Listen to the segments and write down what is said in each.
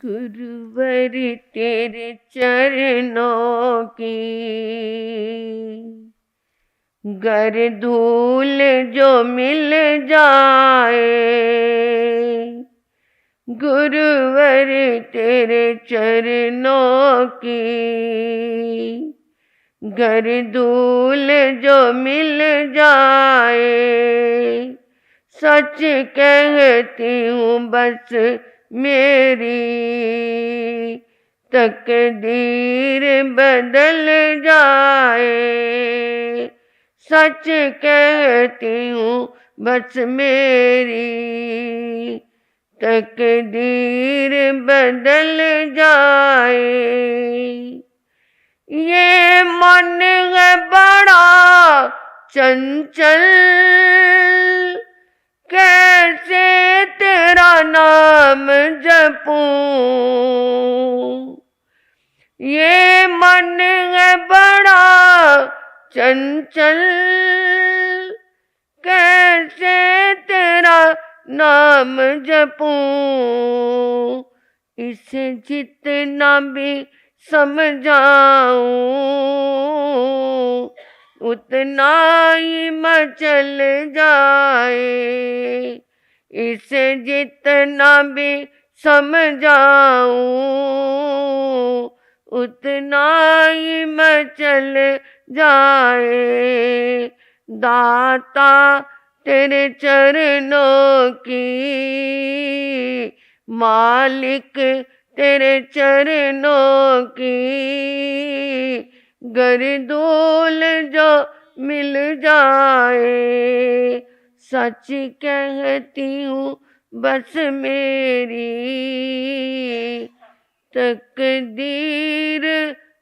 गुरुवर तेरे चरणों की गर धूल जो मिल जाए, गुरुवर तेरे चरणों की गर धूल जो मिल जाए, सच कहती हूँ बस मेरी तकदीर बदल जाए। सच कहती हूँ बस मेरी तकदीर बदल जाए। ये मन है बड़ा चंचल, कैसे तेरा नाम जपूं। ये मन है बड़ा चंचल, कैसे तेरा नाम जपूं। इसे जितना भी समझाऊं उतना ही मचल जाए। इसे जितना भी समझाऊं उतना ही मचल जाए। दाता तेरे चरणों की, मालिक तेरे चरणों की गर धूल जो मिल जाए, सच कहती हूँ बस मेरी तकदीर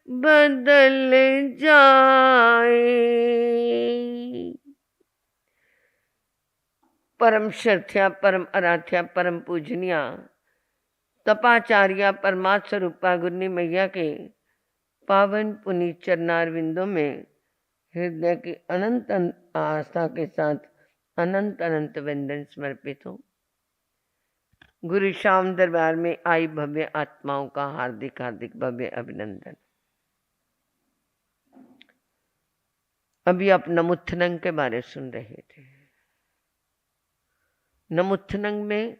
बदल जाए। परम श्रद्धा परम आराध्या परम पूजनिया तपाचार्या परमात्म स्वरूपा गुरनी मैया के पावन पुनीत चरणारविंदों में हृदय की अनंत आस्था के साथ अनंत अनंत वंदन समर्पित हो। गुरु श्याम दरबार में आई भव्य आत्माओं का हार्दिक हार्दिक भव्य अभिनंदन। अभी आप नमुत्थनंग के बारे सुन रहे थे। नमुत्थनंग में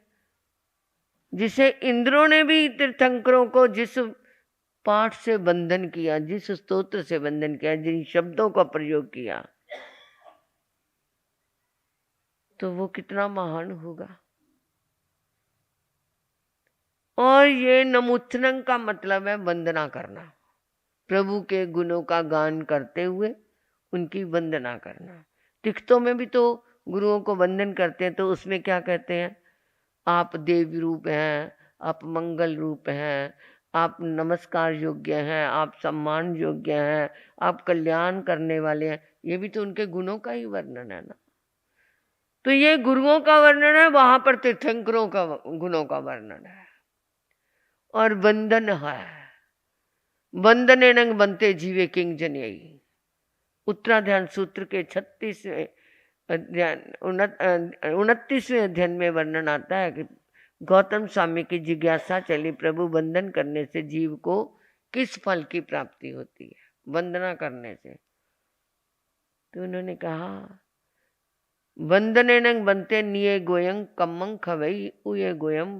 जिसे इंद्रों ने भी तीर्थंकरों को जिस पाठ से बंधन किया, जिस स्तोत्र से बंधन किया, जिन शब्दों का प्रयोग किया, तो वो कितना महान होगा। और ये नमुत्थनंग का मतलब है वंदना करना, प्रभु के गुणों का गान करते हुए उनकी वंदना करना। टिकटों में भी तो गुरुओं को वंदन करते हैं, तो उसमें क्या कहते हैं? आप देव रूप हैं, आप मंगल रूप हैं, आप नमस्कार योग्य हैं, आप सम्मान योग्य हैं, आप कल्याण करने वाले हैं। ये भी तो उनके गुणों का ही वर्णन है ना। तो ये गुरुओं का वर्णन है, वहां पर तीर्थंकरों का गुणों का वर्णन है। और वंदन है, वंदने नंग बनते जीवे किंग जनयी। उत्तराध्यान सूत्र के 36वें अध्याय 29वें अध्ययन में वर्णन आता है कि गौतम स्वामी की जिज्ञासा चली, प्रभु वंदन करने से जीव को किस फल की प्राप्ति होती है, वंदना करने से। तो उन्होंने कहा वंदने नंग बनते निये गोयंग कम्मंग खवई उये गोयम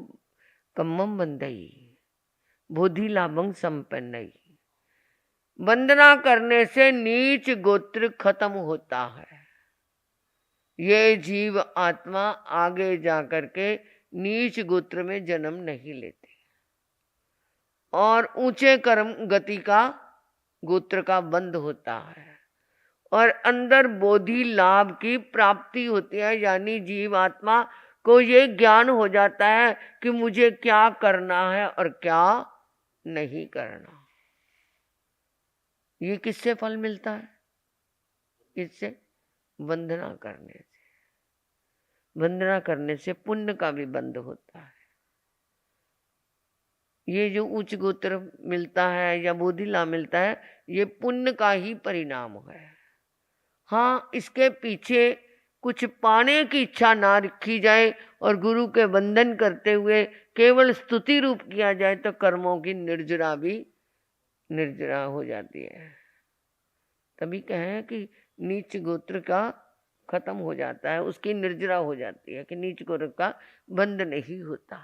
कम्मम बंदई बोधि लाभंग संपन्नई। वंदना करने से नीच गोत्र खत्म होता है। ये जीव आत्मा आगे जाकर के नीच गोत्र में जन्म नहीं लेते और ऊंचे कर्म गति का गोत्र का बंध होता है और अंदर बोधि लाभ की प्राप्ति होती है। यानी जीव आत्मा को ये ज्ञान हो जाता है कि मुझे क्या करना है और क्या नहीं करना। ये किससे फल मिलता है? इससे वंदना करने से। वंदना करने से पुण्य का भी बंध होता है। ये जो उच्च गोत्र मिलता है या बोधि लाभ मिलता है, ये पुण्य का ही परिणाम है। हाँ, इसके पीछे कुछ पाने की इच्छा ना रखी जाए और गुरु के वंदन करते हुए केवल स्तुति रूप किया जाए तो कर्मों की निर्जरा भी निर्जरा हो जाती है। तभी कहें कि नीच गोत्र का खत्म हो जाता है, उसकी निर्जरा हो जाती है कि नीच गोत्र का बंध नहीं होता।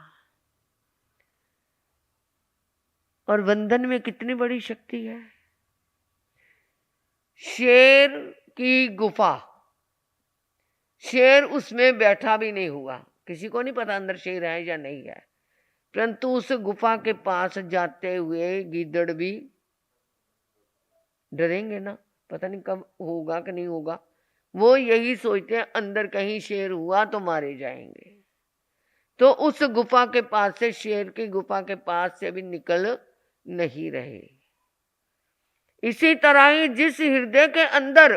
और बंधन में कितनी बड़ी शक्ति है। शेर की गुफा, शेर उसमें बैठा भी नहीं हुआ, किसी को नहीं पता अंदर शेर है या नहीं है, परंतु उस गुफा के पास जाते हुए गीदड़ भी डरेंगे ना, पता नहीं कब होगा कि नहीं होगा। वो यही सोचते हैं अंदर कहीं शेर हुआ तो मारे जाएंगे, तो उस गुफा के पास से, शेर की गुफा के पास से भी निकल नहीं रहे। इसी तरह ही जिस हृदय के अंदर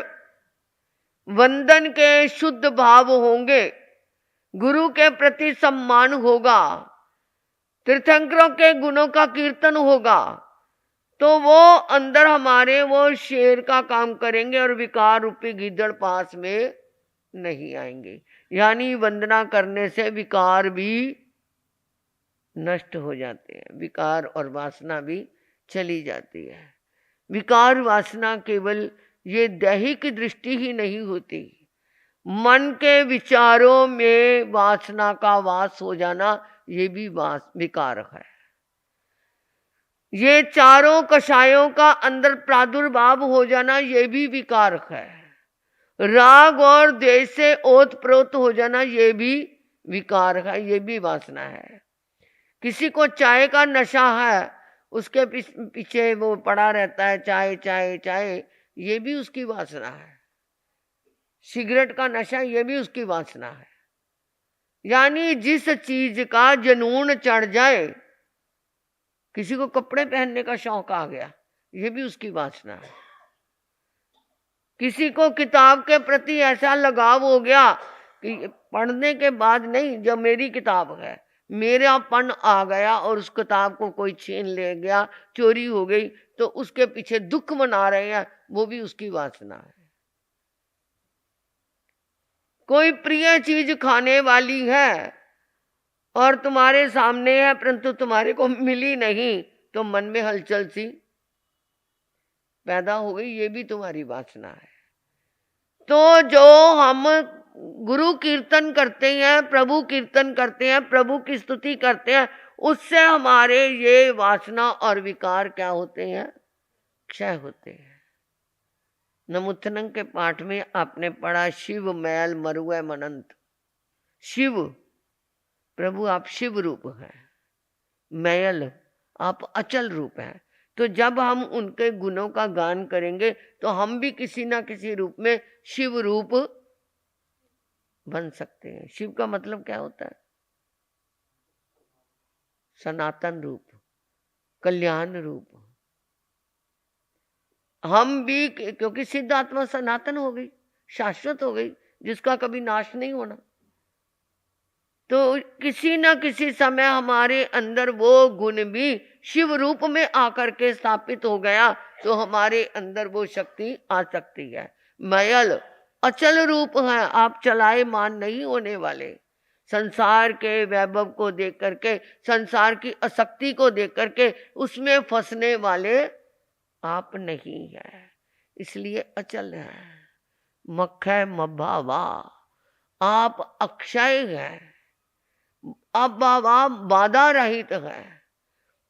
वंदन के शुद्ध भाव होंगे, गुरु के प्रति सम्मान होगा, तीर्थंकरों के गुणों का कीर्तन होगा, तो वो अंदर हमारे वो शेर का काम करेंगे और विकार रूपी गीदड़ पास में नहीं आएंगे। यानी वंदना करने से विकार भी नष्ट हो जाते हैं, विकार और वासना भी चली जाती है। विकार वासना केवल ये दैहिक दृष्टि ही नहीं होती, मन के विचारों में वासना का वास हो जाना ये भी विकार है। ये चारों कषायों का अंदर प्रादुर्भाव हो जाना ये भी विकार है। राग और द्वेष से ओत प्रोत हो जाना ये भी विकार है, ये भी वासना है। किसी को चाय का नशा है, उसके पीछे वो पड़ा रहता है, चाय चाय चाय, ये भी उसकी वासना है। सिगरेट का नशा, ये भी उसकी वासना है। यानी जिस चीज का जुनून चढ़ जाए, किसी को कपड़े पहनने का शौक आ गया, ये भी उसकी वासना है। किसी को किताब के प्रति ऐसा लगाव हो गया कि पढ़ने के बाद नहीं, जब मेरी किताब है, मेरापन आ गया और उस किताब को कोई छीन ले गया, चोरी हो गई, तो उसके पीछे दुख मना रहे हैं, वो भी उसकी वासना है। कोई प्रिय चीज खाने वाली है और तुम्हारे सामने है परंतु तुम्हारे को मिली नहीं, तो मन में हलचल सी पैदा हो गई, ये भी तुम्हारी वासना है। तो जो हम गुरु कीर्तन करते हैं, प्रभु कीर्तन करते हैं, प्रभु की स्तुति करते हैं, उससे हमारे ये वासना और विकार क्या होते हैं? क्षय होते हैं। नमुत्थनम के पाठ में आपने पढ़ा, शिव मैल मरुए मनंत। शिव प्रभु, आप शिव रूप हैं, मैल आप अचल रूप हैं। तो जब हम उनके गुणों का गान करेंगे तो हम भी किसी ना किसी रूप में शिव रूप बन सकते हैं। शिव का मतलब क्या होता है? सनातन रूप, कल्याण रूप। हम भी, क्योंकि सिद्ध आत्मा सनातन हो गई, शाश्वत हो गई, जिसका कभी नाश नहीं होना, तो किसी न किसी समय हमारे अंदर वो गुण भी शिव रूप में आकर के स्थापित हो गया, तो हमारे अंदर वो शक्ति आ सकती है। मयल अचल रूप है, आप चलाए मान नहीं होने वाले। संसार के वैभव को देख करके, संसार की आसक्ति को देख करके उसमें फंसने वाले आप नहीं है, इसलिए अचल है। मक्खय मभावा, आप अक्षय है, अब बाबा बाधा रहित है।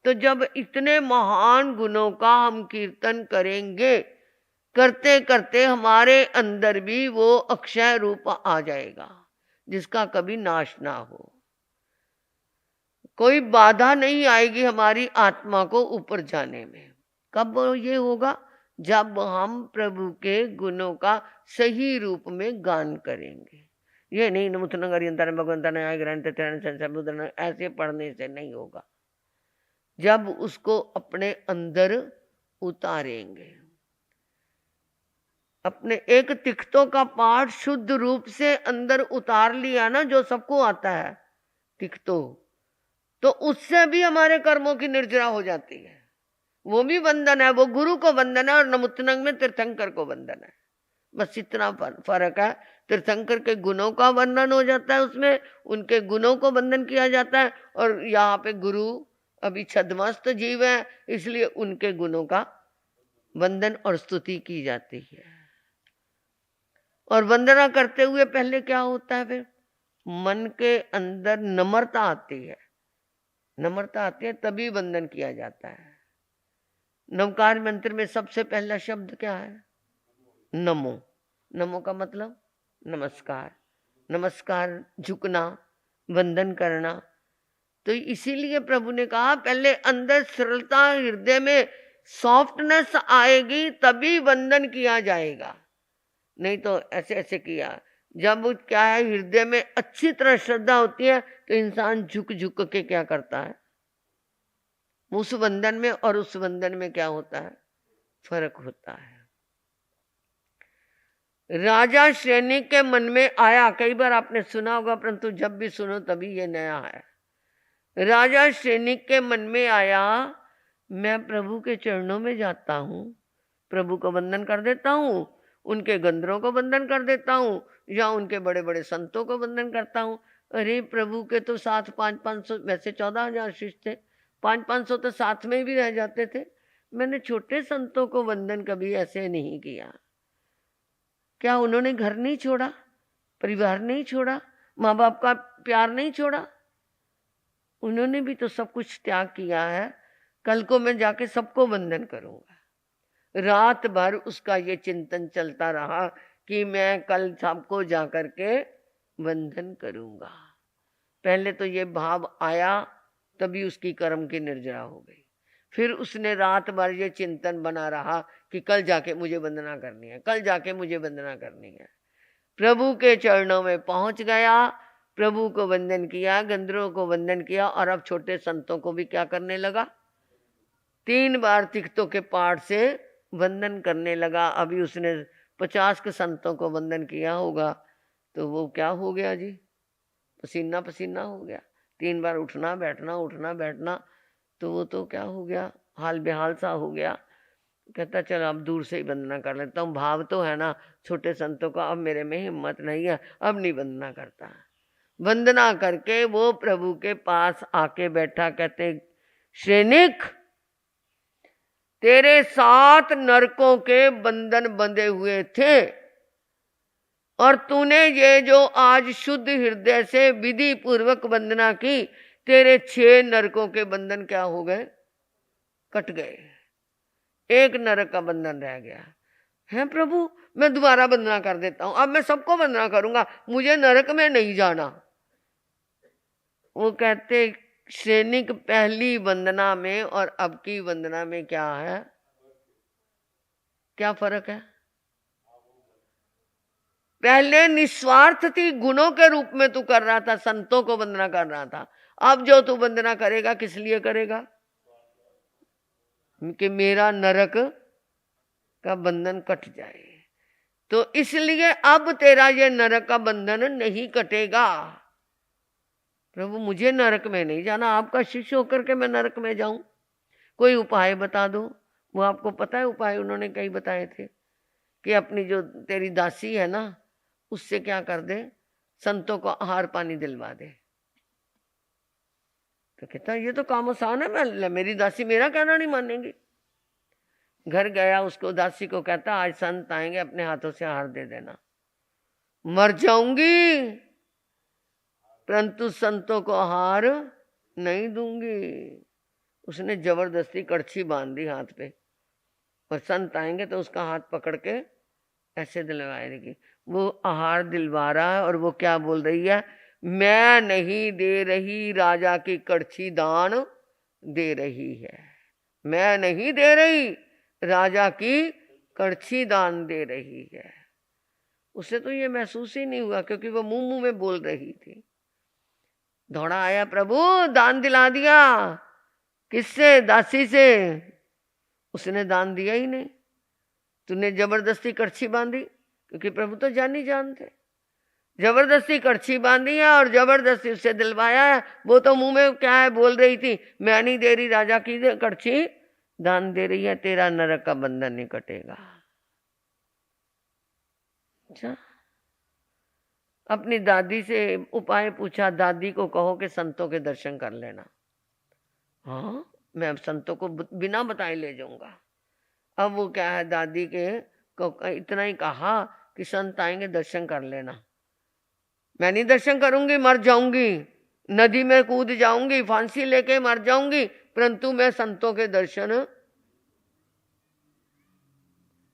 तो जब इतने महान गुणों का हम कीर्तन करेंगे, करते करते हमारे अंदर भी वो अक्षय रूप आ जाएगा, जिसका कभी नाश ना हो। कोई बाधा नहीं आएगी हमारी आत्मा को ऊपर जाने में। कब ये होगा? जब हम प्रभु के गुणों का सही रूप में गान करेंगे। ये नहीं भगवंता ऐसे पढ़ने से नहीं होगा। जब उसको अपने अंदर उतारेंगे, अपने एक तिख्तों का पाठ शुद्ध रूप से अंदर उतार लिया ना, जो सबको आता है तिख्तों, तो उससे भी हमारे कर्मों की निर्जरा हो जाती है। वो भी वंदन है, वो गुरु को वंदन है और नमुत्थनम में तीर्थंकर को वंदन है। बस इतना फर्क है। तीर्थंकर के गुणों का वर्णन हो जाता है, उसमें उनके गुणों को वंदन किया जाता है, और यहाँ पे गुरु अभी छद्मस्त जीव है, इसलिए उनके गुणों का वंदन और स्तुति की जाती है। और वंदना करते हुए पहले क्या होता है, फिर मन के अंदर नम्रता आती है, नम्रता आती है तभी वंदन किया जाता है। नवकार मंत्र में सबसे पहला शब्द क्या है? नमो। नमो का मतलब नमस्कार, नमस्कार झुकना, वंदन करना। तो इसीलिए प्रभु ने कहा पहले अंदर सरलता, हृदय में सॉफ्टनेस आएगी तभी वंदन किया जाएगा, नहीं तो ऐसे ऐसे किया। जब क्या है, हृदय में अच्छी तरह श्रद्धा होती है तो इंसान झुक झुक के क्या करता है, उस वंदन में और उस वंदन में क्या होता है, फर्क होता है। राजा सैनिक के मन में आया, कई बार आपने सुना होगा परंतु जब भी सुनो तभी ये नया है। राजा सैनिक के मन में आया, मैं प्रभु के चरणों में जाता हूँ, प्रभु को वंदन कर देता हूँ, उनके गंधरों को वंदन कर देता हूँ, या उनके बड़े बड़े संतों को वंदन करता हूँ। अरे प्रभु के तो साथ 500-500, वैसे 14,000 शिष्य थे, 500-500 तो साथ में भी रह जाते थे। मैंने छोटे संतों को वंदन कभी ऐसे नहीं किया। क्या उन्होंने घर नहीं छोड़ा, परिवार नहीं छोड़ा, माँ बाप का प्यार नहीं छोड़ा? उन्होंने भी तो सब कुछ त्याग किया है। कल को मैं जाके सबको वंदन करूंगा। रात भर उसका ये चिंतन चलता रहा कि मैं कल सबको जा करके वंदन करूंगा। पहले तो ये भाव आया, तभी उसकी कर्म की निर्जरा हो गई। फिर उसने रात भर ये चिंतन बना रहा कि कल जाके मुझे वंदना करनी है, कल जाके मुझे वंदना करनी है। प्रभु के चरणों में पहुंच गया, प्रभु को वंदन किया, गंधर्वों को वंदन किया, और अब छोटे संतों को भी क्या करने लगा, 3 बार तिख्तों के पाठ से वंदन करने लगा। अभी उसने 50 के संतों को वंदन किया होगा तो वो क्या हो गया जी, पसीना पसीना हो गया। 3 बार उठना बैठना, तो वो तो क्या हो गया, हाल बेहाल सा हो गया। कहता चल अब दूर से ही वंदना कर लेता हूँ, भाव तो है ना छोटे संतों का, अब मेरे में हिम्मत नहीं है, अब नहीं वंदना करता। वंदना करके वो प्रभु के पास आके बैठा। कहते सैनिक, तेरे 7 नरकों के बंधन बंधे हुए थे, और तूने ये जो आज शुद्ध हृदय से विधि पूर्वक वंदना की, तेरे 6 नरकों के बंधन क्या हो गए, कट गए। 1 नरक का बंधन रह गया है। प्रभु मैं दोबारा वंदना कर देता हूं, अब मैं सबको वंदना करूंगा, मुझे नरक में नहीं जाना। वो कहते सैनिक, पहली वंदना में और अब की वंदना में क्या है, क्या फर्क है? पहले निस्वार्थ थी, गुणों के रूप में तू कर रहा था, संतों को वंदना कर रहा था। अब जो तू वंदना करेगा किस लिए करेगा, कि मेरा नरक का बंधन कट जाए। तो इसलिए अब तेरा ये नरक का बंधन नहीं कटेगा। प्रभु मुझे नरक में नहीं जाना, आपका शिष्य होकर के मैं नरक में जाऊं, कोई उपाय बता दो। वो आपको पता है उपाय उन्होंने कई बताए थे कि अपनी जो तेरी दासी है ना, उससे क्या कर दे, संतों को आहार पानी दिलवा दे। तो कहता ये तो काम आसान है, मैं मेरी दासी मेरा कहना नहीं मानेंगी। घर गया, उसको दासी को कहता आज संत आएंगे, अपने हाथों से आहार दे देना। मर जाऊंगी परंतु संतों को आहार नहीं दूंगी। उसने जबरदस्ती कड़छी बांध दी हाथ पे, और संत आएंगे तो उसका हाथ पकड़ के ऐसे दिलवाएगी। वो आहार दिलवा रहा है और वो क्या बोल रही है, मैं नहीं दे रही, राजा की कड़छी दान दे रही है। मैं नहीं दे रही, राजा की कड़छी दान दे रही है। उसे तो ये महसूस ही नहीं हुआ, क्योंकि वो मुंह मुंह में बोल रही थी। दौड़ा आया, प्रभु दान दिला दिया। किससे? दासी से। उसने दान दिया ही नहीं, तूने जबरदस्ती कड़छी बांधी, क्योंकि प्रभु तो जानी जानते। जबरदस्ती कड़छी बांधी है और जबरदस्ती उससे दिलवाया है। वो तो मुंह में क्या है बोल रही थी, मैं नहीं दे रही, राजा की कड़छी दान दे रही है, तेरा नरक का बंधन नहीं कटेगा। अच्छा, अपनी दादी से उपाय पूछा, दादी को कहो कि संतों के दर्शन कर लेना। हाँ, मैं अब संतों को बिना बताए ले जाऊंगा। अब वो क्या है, दादी के को इतना ही कहा कि संत आएंगे दर्शन कर लेना। मैं नहीं दर्शन करूंगी, मर जाऊंगी, नदी में कूद जाऊंगी, फांसी लेके मर जाऊंगी, परंतु मैं संतों के दर्शन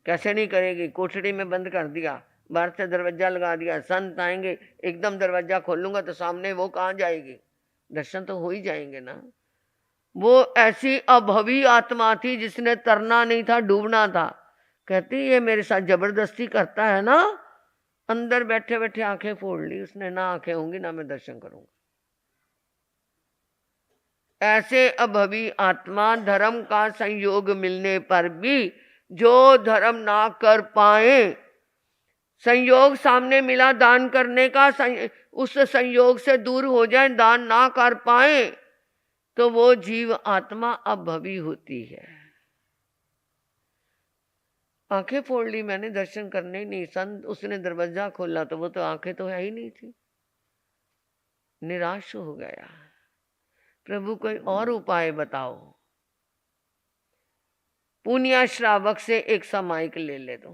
कैसे नहीं करेगी। कोठड़ी में बंद कर दिया, बाहर से दरवाजा लगा दिया, संत आएंगे एकदम दरवाजा खोलूंगा तो सामने वो कहाँ जाएगी, दर्शन तो हो ही जाएंगे ना। वो ऐसी अभवी आत्मा थी जिसने तरना नहीं था, डूबना था। कहती ये मेरे साथ जबरदस्ती करता है ना। अंदर बैठे बैठे आंखें फोड़ ली उसने, ना आंखें होंगी ना मैं दर्शन करूंगा। ऐसे अभवी आत्मा, धर्म का संयोग मिलने पर भी जो धर्म ना कर पाए, संयोग सामने मिला दान करने का, उस संयोग से दूर हो जाए, दान ना कर पाए, तो वो जीव आत्मा अभवी होती है। आंखें फोड़ ली मैंने, दर्शन करने नहीं, संत उसने दरवाजा खोला तो वो तो आंखें तो है ही नहीं थी, निराश हो गया। प्रभु कोई और उपाय बताओ। पुनिया श्रावक से एक सामायिक ले दो।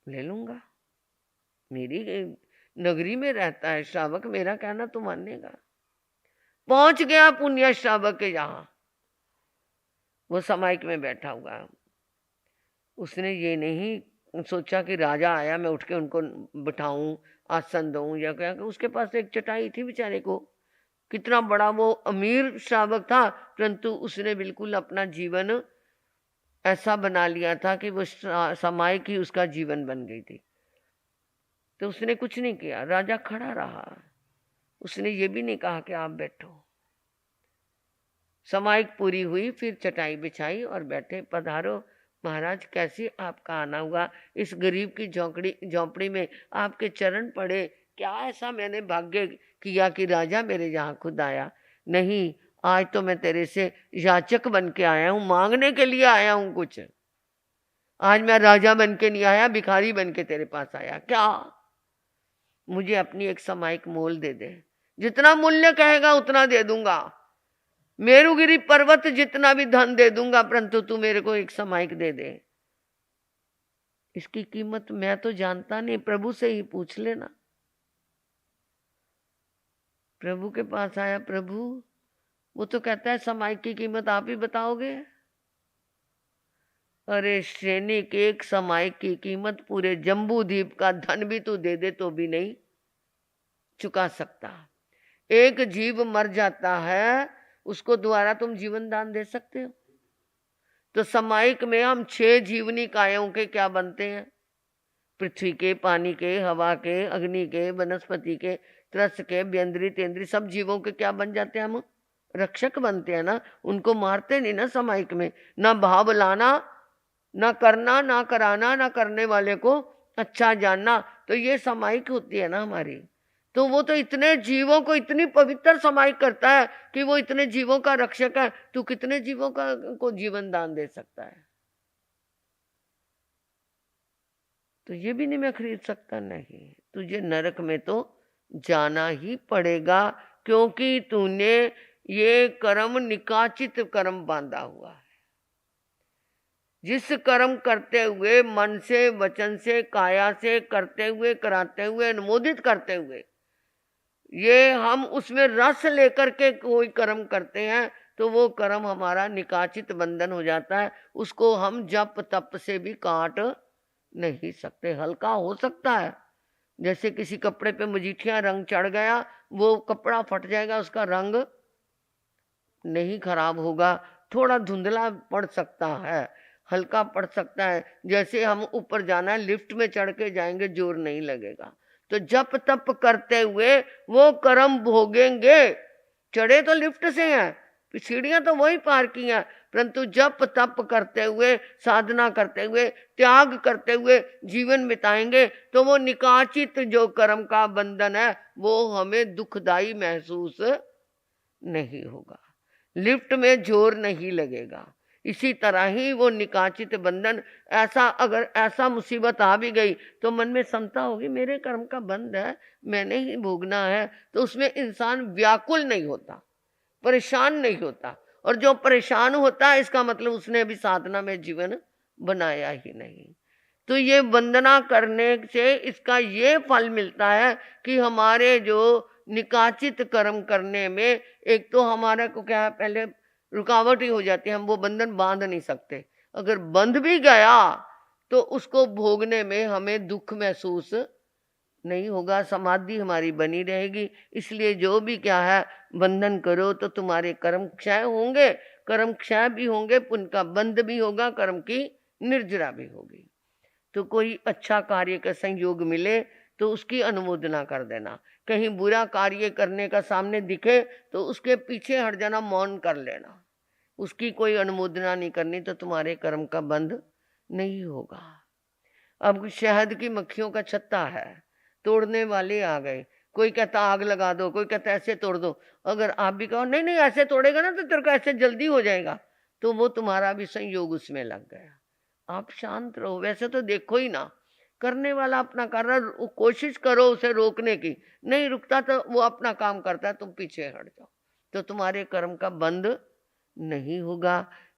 ले लूंगा, मेरी नगरी में रहता है श्रावक, मेरा कहना तो मानेगा। पहुंच गया पुण्य श्रावक के यहां, वो सामायिक में बैठा हुआ है। उसने ये नहीं सोचा कि राजा आया मैं उठ के उनको बिठाऊं, आसन दूं या क्या। उसके पास एक चटाई थी बेचारे को, कितना बड़ा वो अमीर श्रावक था, परंतु उसने बिल्कुल अपना जीवन ऐसा बना लिया था कि वो सामायिक ही उसका जीवन बन गई थी। तो उसने कुछ नहीं किया, राजा खड़ा रहा, उसने ये भी नहीं कहा कि आप बैठो। सामायिक पूरी हुई, फिर चटाई बिछाई और बैठे। पधारो महाराज, कैसे आपका आना हुआ, इस गरीब की झोंपड़ी में आपके चरण पड़े, क्या ऐसा मैंने भाग्य किया कि राजा मेरे यहाँ खुद आया? नहीं, आज तो मैं तेरे से याचक बन के आया हूँ, मांगने के लिए आया हूँ कुछ। आज मैं राजा बन के नहीं आया, भिखारी बन के तेरे पास आया। क्या मुझे अपनी एक सामायिक मोल दे दे, जितना मूल्य कहेगा उतना दे दूंगा, मेरुगिरी पर्वत जितना भी धन दे दूंगा, परंतु तू मेरे को एक सामायिक दे दे। इसकी कीमत मैं तो जानता नहीं, प्रभु से ही पूछ लेना। प्रभु के पास आया, प्रभु वो तो कहता है सामायिक की कीमत आप ही बताओगे। अरे सैनिक, एक सामायिक की कीमत पूरे जम्बू द्वीप का धन भी तू दे दे तो भी नहीं चुका सकता। एक जीव मर जाता है, उसको दोबारा तुम जीवन दान दे सकते हो? तो सामायिक में हम 6 जीवनी कायों के क्या बनते हैं? पृथ्वी के, पानी के, हवा के, अग्नि के, वनस्पति के, त्रस के, व्यंद्री तेंद्री, सब जीवों के क्या बन जाते हैं? हम रक्षक बनते हैं ना, उनको मारते नहीं ना सामायिक में। ना भाव लाना, ना करना, ना कराना, ना करने वाले को अच्छा जानना, तो ये सामायिक होती है ना हमारी। तो वो तो इतने जीवों को इतनी पवित्र सामायिक करता है कि वो इतने जीवों का रक्षक है। तू कितने जीवों को जीवन दान दे सकता है? तो ये भी नहीं मैं खरीद सकता। नहीं, तुझे नरक में तो जाना ही पड़ेगा, क्योंकि तूने ये कर्म निकाचित कर्म बांधा हुआ है। जिस कर्म करते हुए, मन से, वचन से, काया से करते हुए, कराते हुए, अनुमोदित करते हुए, ये हम उसमें रस लेकर के कोई कर्म करते हैं, तो वो कर्म हमारा निकाचित बंधन हो जाता है। उसको हम जप तप से भी काट नहीं सकते। हल्का हो सकता है, जैसे किसी कपड़े पे मजीठिया रंग चढ़ गया, वो कपड़ा फट जाएगा, उसका रंग नहीं खराब होगा, थोड़ा धुंधला पड़ सकता है, हल्का पड़ सकता है। जैसे हम ऊपर जाना है, लिफ्ट में चढ़ के जाएंगे, जोर नहीं लगेगा। तो जप तप करते हुए वो कर्म भोगेंगे। चढ़े तो लिफ्ट से हैं, सीढ़ियां तो वही पार की हैं, परंतु जप तप करते हुए, साधना करते हुए, त्याग करते हुए जीवन बिताएंगे, तो वो निकाचित जो कर्म का बंधन है वो हमें दुखदाई महसूस नहीं होगा। लिफ्ट में जोर नहीं लगेगा, इसी तरह ही वो निकाचित बंधन, ऐसा अगर ऐसा मुसीबत आ भी गई तो मन में समता होगी, मेरे कर्म का बंध है, मैंने ही भोगना है, तो उसमें इंसान व्याकुल नहीं होता, परेशान नहीं होता। और जो परेशान होता है इसका मतलब उसने अभी साधना में जीवन बनाया ही नहीं। तो ये वंदना करने से इसका ये फल मिलता है कि हमारे जो निकाचित कर्म करने में एक तो हमारे को क्या है, पहले रुकावट ही हो जाती है, हम वो बंधन बांध नहीं सकते। अगर बंध भी गया तो उसको भोगने में हमें दुख महसूस नहीं होगा, समाधि हमारी बनी रहेगी। इसलिए जो भी क्या है, बंधन करो तो तुम्हारे कर्म क्षय होंगे, कर्म क्षय भी होंगे, पुण्य का बंध भी होगा, कर्म की निर्जरा भी होगी। तो कोई अच्छा कार्य का संयोग मिले तो उसकी अनुमोदना कर देना। कहीं बुरा कार्य करने का सामने दिखे तो उसके पीछे हट जाना, मौन कर लेना, उसकी कोई अनुमोदना नहीं करनी, तो तुम्हारे कर्म का बंध नहीं होगा। अब शहद की मक्खियों का छत्ता है, तोड़ने वाले आ गए, कोई कहता आग लगा दो, कोई कहता ऐसे तोड़ दो। अगर आप भी कहो नहीं नहीं ऐसे तोड़ेगा ना तो तेरे को ऐसे जल्दी हो जाएगा, तो वो तुम्हारा भी संयोग उसमें लग गया। आप शांत रहो, वैसे तो देखो ही ना, करने वाला अपना कर रहा, कोशिश करो उसे रोकने की, नहीं रुकता तो वो अपना काम करता है, तुम पीछे हट जाओ, तो तुम्हारे कर्म का बंध नहीं होगा।